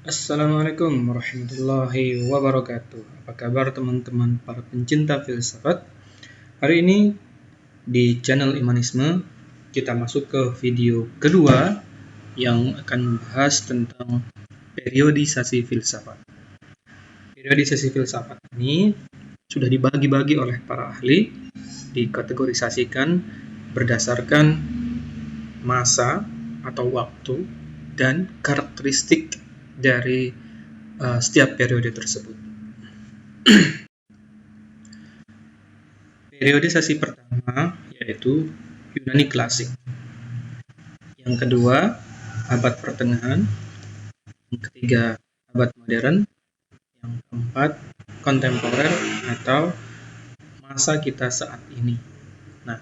Assalamualaikum warahmatullahi wabarakatuh. Apa kabar teman-teman para pencinta filsafat? Hari ini di channel Imanisme kita masuk ke video kedua yang akan membahas tentang periodisasi filsafat. Periodisasi filsafat ini sudah dibagi-bagi oleh para ahli, dikategorisasikan berdasarkan masa atau waktu dan karakteristik dari setiap periode tersebut. Periodisasi pertama yaitu Yunani klasik. Yang kedua, abad pertengahan. Yang ketiga, abad modern. Yang keempat, kontemporer atau masa kita saat ini. Nah,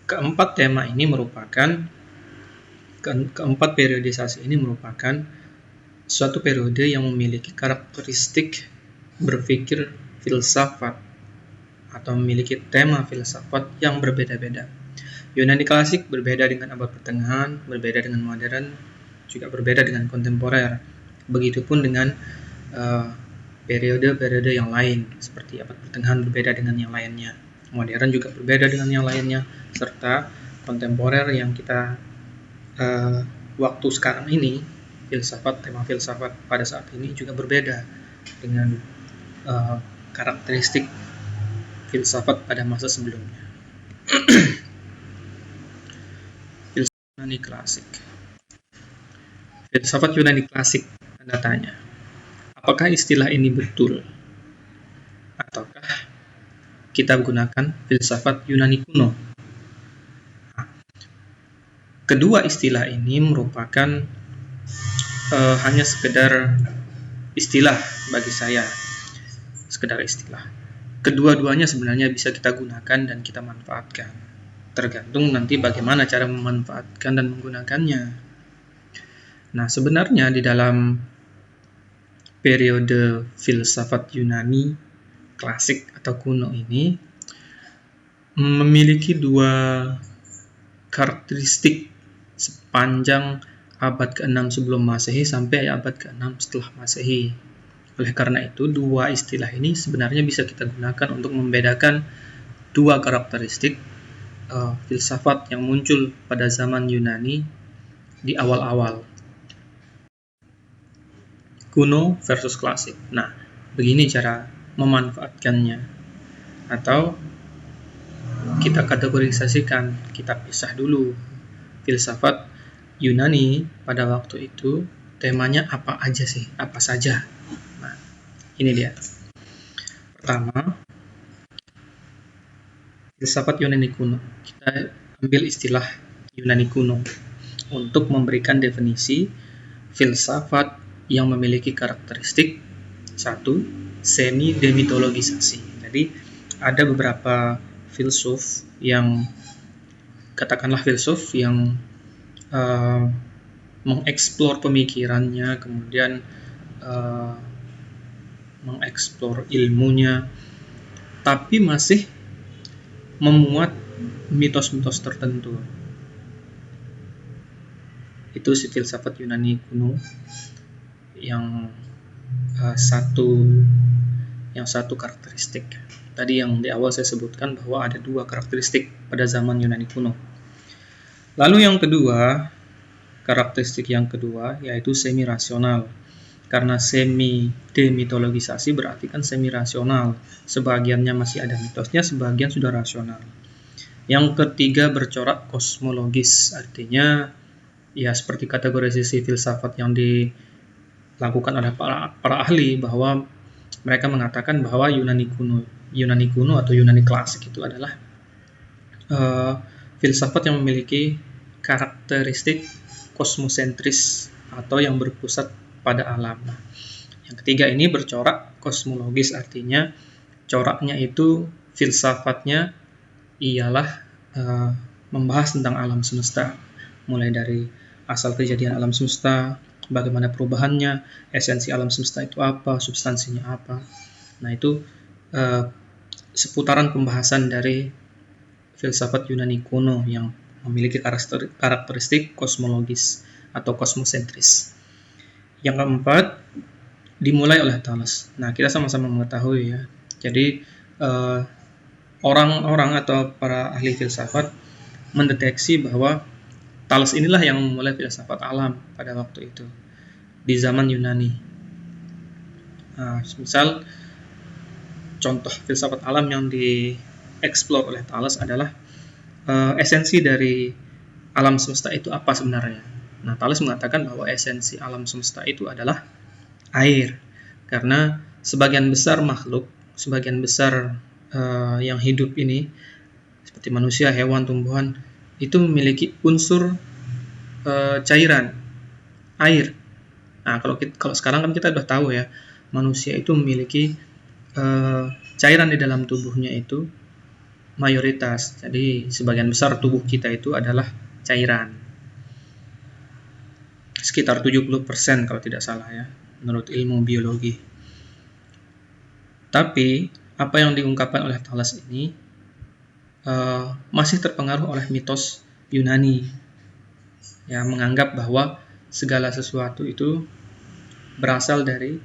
keempat periodisasi ini merupakan suatu periode yang memiliki karakteristik berpikir filsafat atau memiliki tema filsafat yang berbeda-beda. Yunani klasik berbeda dengan abad pertengahan, berbeda dengan modern, juga berbeda dengan kontemporer. Begitupun dengan periode-periode yang lain, seperti abad pertengahan berbeda dengan yang lainnya, modern juga berbeda dengan yang lainnya, serta kontemporer yang kita waktu sekarang ini, tema filsafat pada saat ini juga berbeda dengan karakteristik filsafat pada masa sebelumnya. Filsafat Yunani klasik. Filsafat Yunani klasik, tanda tanya. Apakah istilah ini betul? Ataukah kita gunakan filsafat Yunani kuno? Kedua istilah ini merupakan hanya sekedar istilah bagi saya, sekedar istilah. Kedua-duanya sebenarnya bisa kita gunakan dan kita manfaatkan, tergantung nanti bagaimana cara memanfaatkan dan menggunakannya. Nah, sebenarnya di dalam periode filsafat Yunani klasik atau kuno ini memiliki dua karakteristik sepanjang abad ke-6 sebelum Masehi sampai abad ke-6 setelah Masehi. Oleh karena itu, dua istilah ini sebenarnya bisa kita gunakan untuk membedakan dua karakteristik filsafat yang muncul pada zaman Yunani di awal-awal. Kuno versus klasik. Nah, begini cara memanfaatkannya. Atau kita kategorisasikan, kita pisah dulu. Filsafat Yunani pada waktu itu temanya apa saja. Nah, ini dia. Pertama, filsafat Yunani kuno. Kita ambil istilah Yunani kuno untuk memberikan definisi filsafat yang memiliki karakteristik satu, semi-demitologisasi. Jadi ada beberapa filsuf yang mengeksplor pemikirannya, kemudian mengeksplor ilmunya, tapi masih memuat mitos-mitos tertentu. Itu si filsafat Yunani kuno yang satu karakteristik. Tadi yang di awal saya sebutkan bahwa ada dua karakteristik pada zaman Yunani kuno. Lalu karakteristik yang kedua yaitu semi-rasional. Karena semi-demitologisasi berarti kan semi-rasional. Sebagiannya masih ada mitosnya, sebagian sudah rasional. Yang ketiga bercorak kosmologis, artinya ya seperti kategorisasi filsafat yang dilakukan oleh para ahli, bahwa mereka mengatakan bahwa Yunani kuno atau Yunani klasik itu adalah filsafat yang memiliki karakteristik kosmosentris atau yang berpusat pada alam. Yang ketiga ini bercorak kosmologis, artinya coraknya itu filsafatnya ialah membahas tentang alam semesta, mulai dari asal kejadian alam semesta, bagaimana perubahannya, esensi alam semesta itu apa, substansinya apa. Nah, itu seputaran pembahasan dari filsafat Yunani kuno yang memiliki karakteristik kosmologis atau kosmosentris. Yang keempat, dimulai oleh Thales. Nah, kita sama-sama mengetahui ya. Jadi orang-orang atau para ahli filsafat mendeteksi bahwa Thales inilah yang memulai filsafat alam pada waktu itu di zaman Yunani. Nah, misal contoh filsafat alam yang dieksplor oleh Thales adalah esensi dari alam semesta itu apa sebenarnya. Nah, Thales mengatakan bahwa esensi alam semesta itu adalah air, karena sebagian besar makhluk, sebagian besar yang hidup ini seperti manusia, hewan, tumbuhan itu memiliki unsur cairan air. Nah, kalau sekarang kan kita sudah tahu ya, manusia itu memiliki cairan di dalam tubuhnya itu mayoritas. Jadi sebagian besar tubuh kita itu adalah cairan. Sekitar 70% kalau tidak salah ya, menurut ilmu biologi. Tapi apa yang diungkapkan oleh Thales ini masih terpengaruh oleh mitos Yunani yang menganggap bahwa segala sesuatu itu berasal dari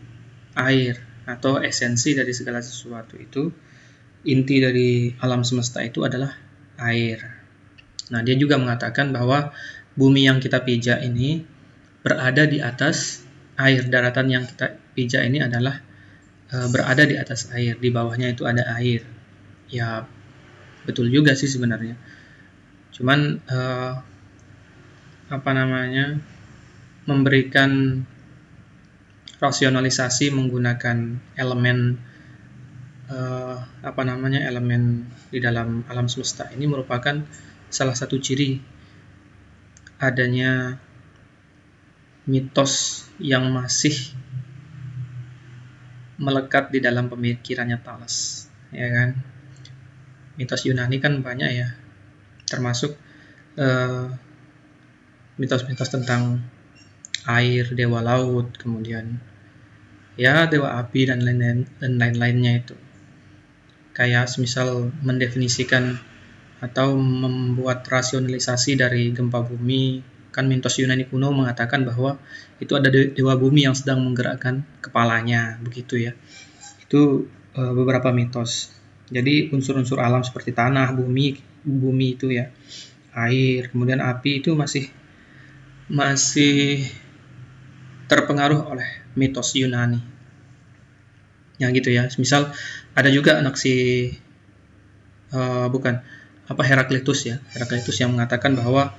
air, atau esensi dari segala sesuatu itu, inti dari alam semesta itu adalah air. Nah, dia juga mengatakan bahwa bumi yang kita pijak ini berada di atas air. Daratan yang kita pijak ini adalah berada di atas air, di bawahnya itu ada air. Ya, betul juga sih sebenarnya. Cuman memberikan rasionalisasi menggunakan elemen elemen di dalam alam semesta ini merupakan salah satu ciri adanya mitos yang masih melekat di dalam pemikirannya Thales, ya kan? Mitos Yunani kan banyak ya, termasuk mitos-mitos tentang air, dewa laut, kemudian ya dewa api dan lain-lainnya itu. Kayak semisal mendefinisikan atau membuat rasionalisasi dari gempa bumi, kan mitos Yunani kuno mengatakan bahwa itu ada dewa bumi yang sedang menggerakkan kepalanya, begitu ya. Itu beberapa mitos. Jadi unsur-unsur alam seperti tanah, bumi itu ya, air, kemudian api itu masih terpengaruh oleh mitos Yunani. Ya gitu ya. Misal ada juga anak Heraklitus ya. Heraklitus yang mengatakan bahwa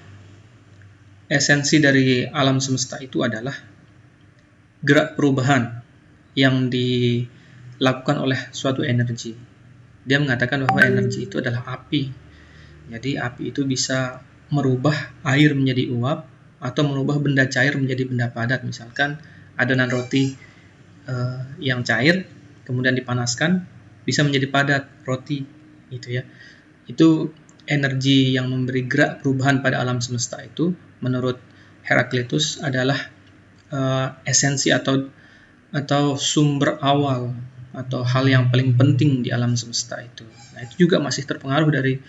esensi dari alam semesta itu adalah gerak perubahan yang dilakukan oleh suatu energi. Dia mengatakan bahwa energi itu adalah api. Jadi api itu bisa merubah air menjadi uap atau merubah benda cair menjadi benda padat. Misalkan adonan roti yang cair kemudian dipanaskan bisa menjadi padat roti, gitu ya. Itu energi yang memberi gerak perubahan pada alam semesta itu menurut Heraklitus adalah esensi atau sumber awal atau hal yang paling penting di alam semesta itu. Nah, itu juga masih terpengaruh dari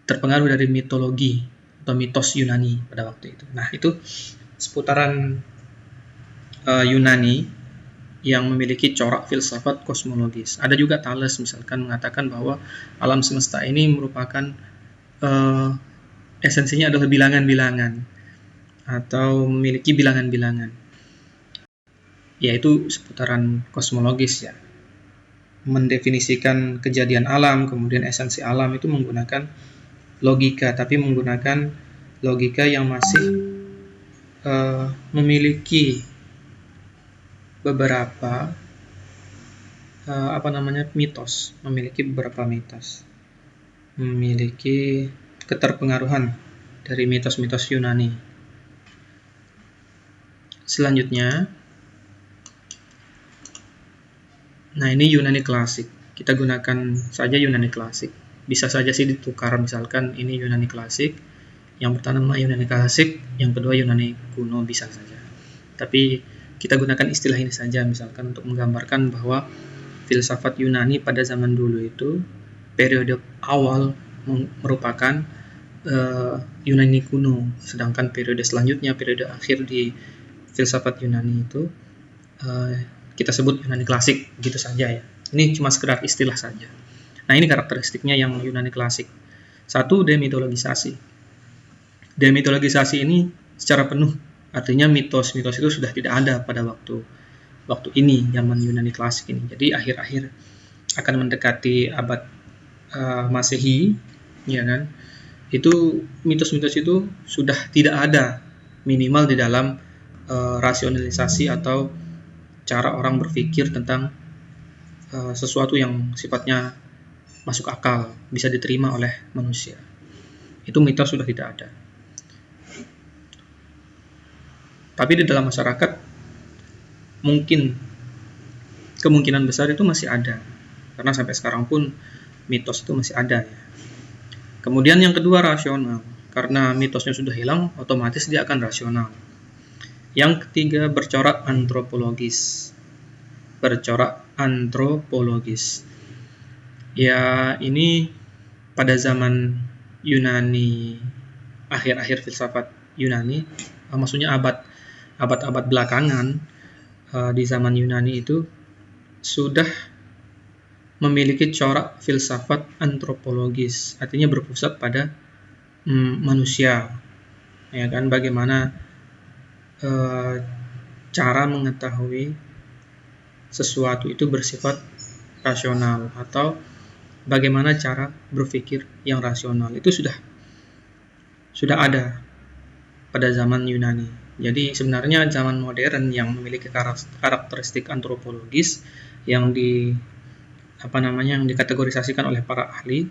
terpengaruh dari mitologi atau mitos Yunani pada waktu itu. Nah, itu seputaran Yunani yang memiliki corak filsafat kosmologis. Ada juga Thales misalkan mengatakan bahwa alam semesta ini merupakan esensinya adalah bilangan-bilangan atau memiliki bilangan-bilangan. Yaitu seputaran kosmologis ya. Mendefinisikan kejadian alam, kemudian esensi alam itu menggunakan logika, tapi menggunakan logika yang masih memiliki beberapa mitos, memiliki keterpengaruhan dari mitos-mitos Yunani. Selanjutnya, nah ini Yunani klasik. Kita gunakan saja Yunani klasik. Bisa saja sih ditukar, misalkan ini Yunani klasik, yang pertama Yunani klasik, yang kedua Yunani kuno, bisa saja. Tapi kita gunakan istilah ini saja misalkan untuk menggambarkan bahwa filsafat Yunani pada zaman dulu itu periode awal merupakan Yunani kuno, sedangkan periode selanjutnya, periode akhir di filsafat Yunani itu kita sebut Yunani klasik, begitu saja ya. Ini cuma sekedar istilah saja. Nah, ini karakteristiknya yang Yunani klasik. Satu, demitologisasi. Demitologisasi ini secara penuh, artinya mitos-mitos itu sudah tidak ada pada waktu ini, zaman Yunani klasik ini. Jadi akhir-akhir akan mendekati abad Masehi, ya kan? Itu mitos-mitos itu sudah tidak ada, minimal di dalam rasionalisasi atau cara orang berpikir tentang sesuatu yang sifatnya masuk akal, bisa diterima oleh manusia. Itu mitos sudah tidak ada. Tapi di dalam masyarakat kemungkinan besar itu masih ada, karena sampai sekarang pun mitos itu masih ada ya. Kemudian yang kedua, rasional. Karena mitosnya sudah hilang, otomatis dia akan rasional. Yang ketiga, bercorak antropologis. Bercorak antropologis. Ya, ini pada zaman Yunani, akhir-akhir filsafat Yunani, maksudnya abad-abad belakangan, di zaman Yunani itu sudah memiliki corak filsafat antropologis, artinya berpusat pada manusia, ya kan? Bagaimana cara mengetahui sesuatu itu bersifat rasional, atau bagaimana cara berpikir yang rasional itu sudah ada pada zaman Yunani. Jadi sebenarnya zaman modern yang memiliki karakteristik antropologis yang yang dikategorisasikan oleh para ahli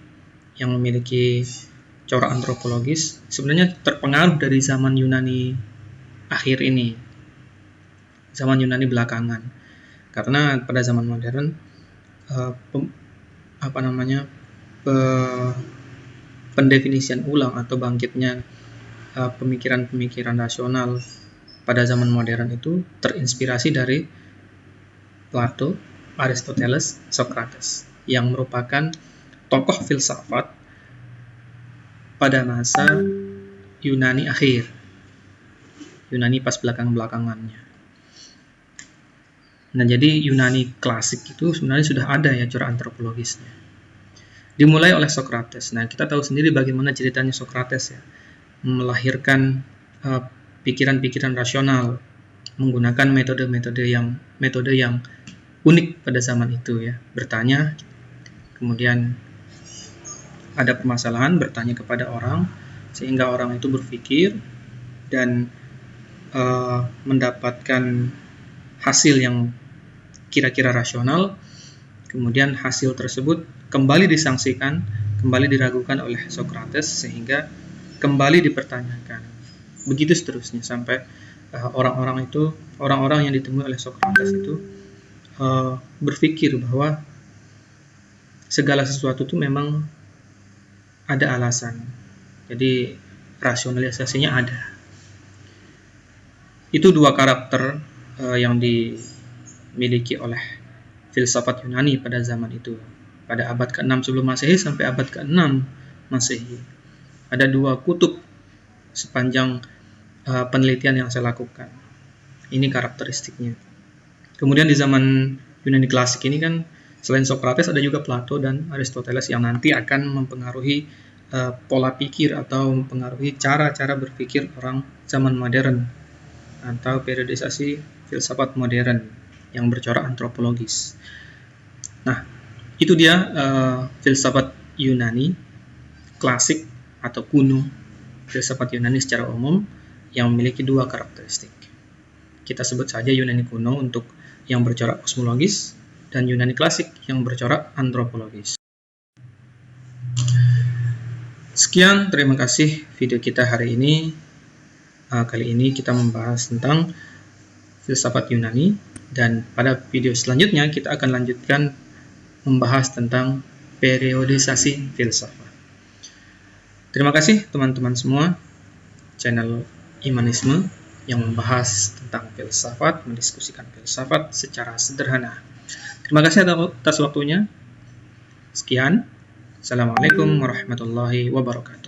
yang memiliki corak antropologis sebenarnya terpengaruh dari zaman Yunani akhir ini, zaman Yunani belakangan. Karena pada zaman modern pendefinisian ulang atau bangkitnya pemikiran-pemikiran rasional pada zaman modern itu terinspirasi dari Plato, Aristoteles, Socrates, yang merupakan tokoh filsafat pada masa Yunani akhir, Yunani pas belakang-belakangannya. Nah, jadi Yunani klasik itu sebenarnya sudah ada ya corak antropologisnya. Dimulai oleh Socrates. Nah, kita tahu sendiri bagaimana ceritanya Socrates ya, melahirkan pikiran-pikiran rasional menggunakan metode yang unik pada zaman itu ya. Bertanya, kemudian ada permasalahan, bertanya kepada orang, sehingga orang itu berpikir dan mendapatkan hasil yang kira-kira rasional. Kemudian hasil tersebut kembali disangsikan, kembali diragukan oleh Socrates, sehingga kembali dipertanyakan. Begitu seterusnya sampai orang-orang yang ditemui oleh Socrates itu berpikir bahwa segala sesuatu itu memang ada alasan. Jadi rasionalisasinya ada. Itu dua karakter yang dimiliki oleh filsafat Yunani pada zaman itu, pada abad ke-6 sebelum Masehi sampai abad ke-6 Masehi. Ada dua kutub sepanjang penelitian yang saya lakukan. Ini karakteristiknya. Kemudian di zaman Yunani klasik ini kan selain Socrates ada juga Plato dan Aristoteles yang nanti akan mempengaruhi pola pikir atau mempengaruhi cara-cara berpikir orang zaman modern atau periodisasi filsafat modern yang bercorak antropologis. Nah, itu dia filsafat Yunani klasik atau kuno, filsafat Yunani secara umum yang memiliki dua karakteristik. Kita sebut saja Yunani kuno untuk yang bercorak kosmologis dan Yunani klasik yang bercorak antropologis. Sekian, terima kasih video kita hari ini. Kali ini kita membahas tentang filsafat Yunani, dan pada video selanjutnya kita akan lanjutkan membahas tentang periodisasi filsafat. Terima kasih teman-teman semua. Channel Imanisme yang membahas tentang filsafat, mendiskusikan filsafat secara sederhana. Terima kasih atas waktunya. Sekian. Assalamualaikum warahmatullahi wabarakatuh.